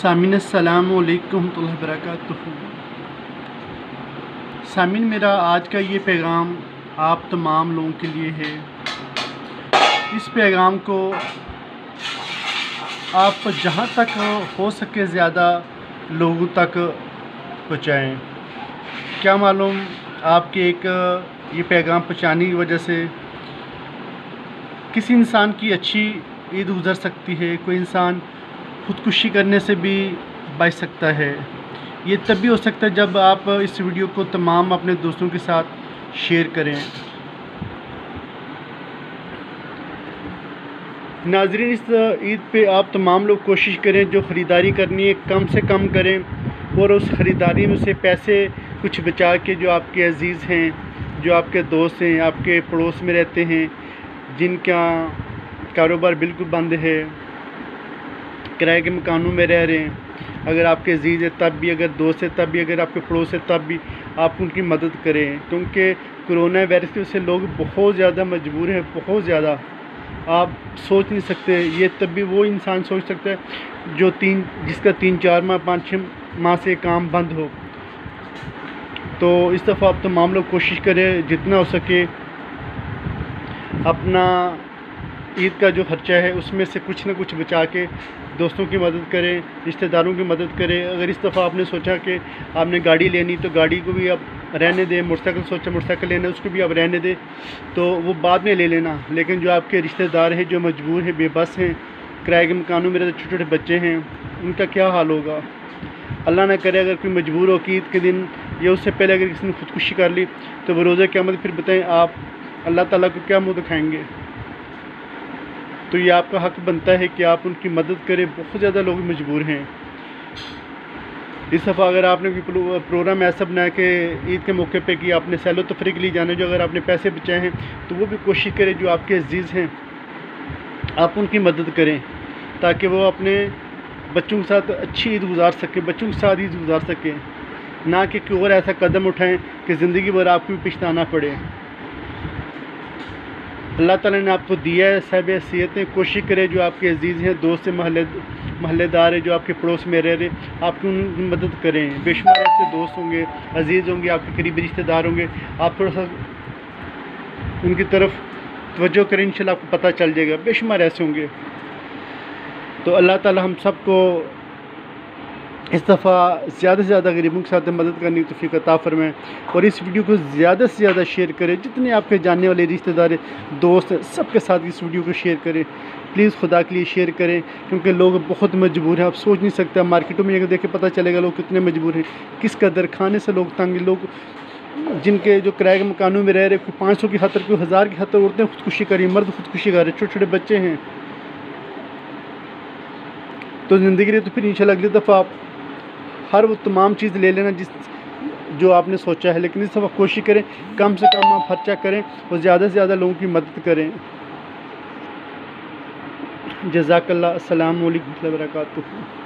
सामीन अस्सलाम वालेकुम रहमतुल्लाहि व बरकातुहू। सामीन, मेरा आज का ये पैगाम आप तमाम लोगों के लिए है। इस पैगाम को आप जहाँ तक हो सके ज़्यादा लोगों तक पहुँचाएँ। क्या मालूम आपके एक ये पैगाम पहुँचाने की वजह से किसी इंसान की अच्छी ईद गुज़र सकती है। कोई इंसान ख़ुदकुशी करने से भी बच सकता है। ये तब भी हो सकता है जब आप इस वीडियो को तमाम अपने दोस्तों के साथ शेयर करें। नाज़रीन, इस ईद पे आप तमाम लोग कोशिश करें जो ख़रीदारी करनी है कम से कम करें और उस ख़रीदारी में से पैसे कुछ बचा के जो आपके अज़ीज़ हैं, जो आपके दोस्त हैं, आपके पड़ोस में रहते हैं, जिनका कारोबार बिल्कुल बंद है, किराए के मकानों में रह रहे हैं, अगर आपके अज़ीज़ है तब भी, अगर दोस्त है तब भी, अगर आपके पड़ोस है तब भी आप उनकी मदद करें। क्योंकि कोरोना वायरस की वजह से लोग बहुत ज़्यादा मजबूर हैं, बहुत ज़्यादा। आप सोच नहीं सकते। ये तब भी वो इंसान सोच सकता है जो जिसका 3-4 माह 5-6 माह से काम बंद हो। तो इस दफ़ा आप तमाम लोग कोशिश करें जितना हो सके अपना ईद का जो ख़र्चा है उसमें से कुछ ना कुछ बचा के दोस्तों की मदद करें, रिश्तेदारों की मदद करें। अगर इस दफ़ा आपने सोचा कि आपने गाड़ी लेनी तो गाड़ी को भी आप रहने दें, मोटरसाइकिल सोचा मोटरसाइकिल लेना उसको भी आप रहने दें, तो वो बाद में ले लेना। लेकिन जो आपके रिश्तेदार हैं, जो मजबूर हैं, बेबस हैं, किराए के मकानों में रहते छोटे छोटे बच्चे हैं, उनका क्या हाल होगा। अल्लाह ना करे अगर कोई मजबूर हो कि ईद के दिन या उससे पहले अगर किसी ने ख़ुदकुशी कर ली तो बरोज़े क़यामत फिर बताएं आप अल्लाह ताला को क्या मुँह दिखाएँगे। तो ये आपका हक़ बनता है कि आप उनकी मदद करें। बहुत ज़्यादा लोग मजबूर हैं। इस दफ़ा अगर आपने कोई प्रोग्राम ऐसा बनाया कि ईद के मौके पे कि आपने सैलो तफरी के लिए जाना है, जो अगर आपने पैसे बचाए हैं तो वो भी कोशिश करें जो आपके अज़ीज़ हैं आप उनकी मदद करें ताकि वो अपने बच्चों के साथ अच्छी ईद गुज़ार सकें, बच्चों के साथ ईद गुज़ार सकें, ना कि कोई और ऐसा कदम उठाएँ कि ज़िंदगी भर आपको भी पछताना पड़े। अल्लाह ताला ने आपको दिया है सब हैसियतें। कोशिश करें जो आपके अज़ीज़ हैं, दोस्त हैं, महल्लेदार हैं, जो आपके पड़ोस में रह रहे, आपकी उनकी मदद करें। बेशुमार ऐसे दोस्त होंगे, अज़ीज़ होंगे, आपके करीबी रिश्तेदार होंगे, आप थोड़ा सा उनकी तरफ तवज्जो करें, इंशाल्लाह आपको पता चल जाएगा। बेशुमार ऐसे होंगे। तो अल्लाह ताला हम सबको इस दफ़ा ज़्यादा से ज़्यादा गरीबों के साथ मदद करने की तौफ़ीक़ अता फ़रमाएं और इस वीडियो को ज़्यादा से ज़्यादा शेयर करें। जितने आपके जानने वाले रिश्तेदार, दोस्त हैं, सबके साथ इस वीडियो को शेयर करें। प्लीज़ खुदा के लिए शेयर करें क्योंकि लोग बहुत मजबूर हैं। आप सोच नहीं सकते। मार्केटों में जाकर देखें पता चलेगा लोग कितने मजबूर हैं, किस कदर खाने से लोग तंग। लोग जिनके जो किराए के मकानों में रह रहे, कोई 500 की खातर, कोई 1000 की खातर औरतें ख़ुदकुशी करी, मर्द ख़ुदकुशी कर रहे, छोटे छोटे बच्चे हैं। तो ज़िंदगी रही तो फिर इंशाल्लाह अगली दफ़ा आप हर वो तमाम चीज़ ले लेना जो आपने सोचा है। लेकिन इस दफ़ा कोशिश करें कम से कम आप खर्चा करें और ज़्यादा से ज़्यादा लोगों की मदद करें। जज़ाकल्लाह। अस्सलामु अलैकुम व रहमतुल्लाहि व बरकातुहू।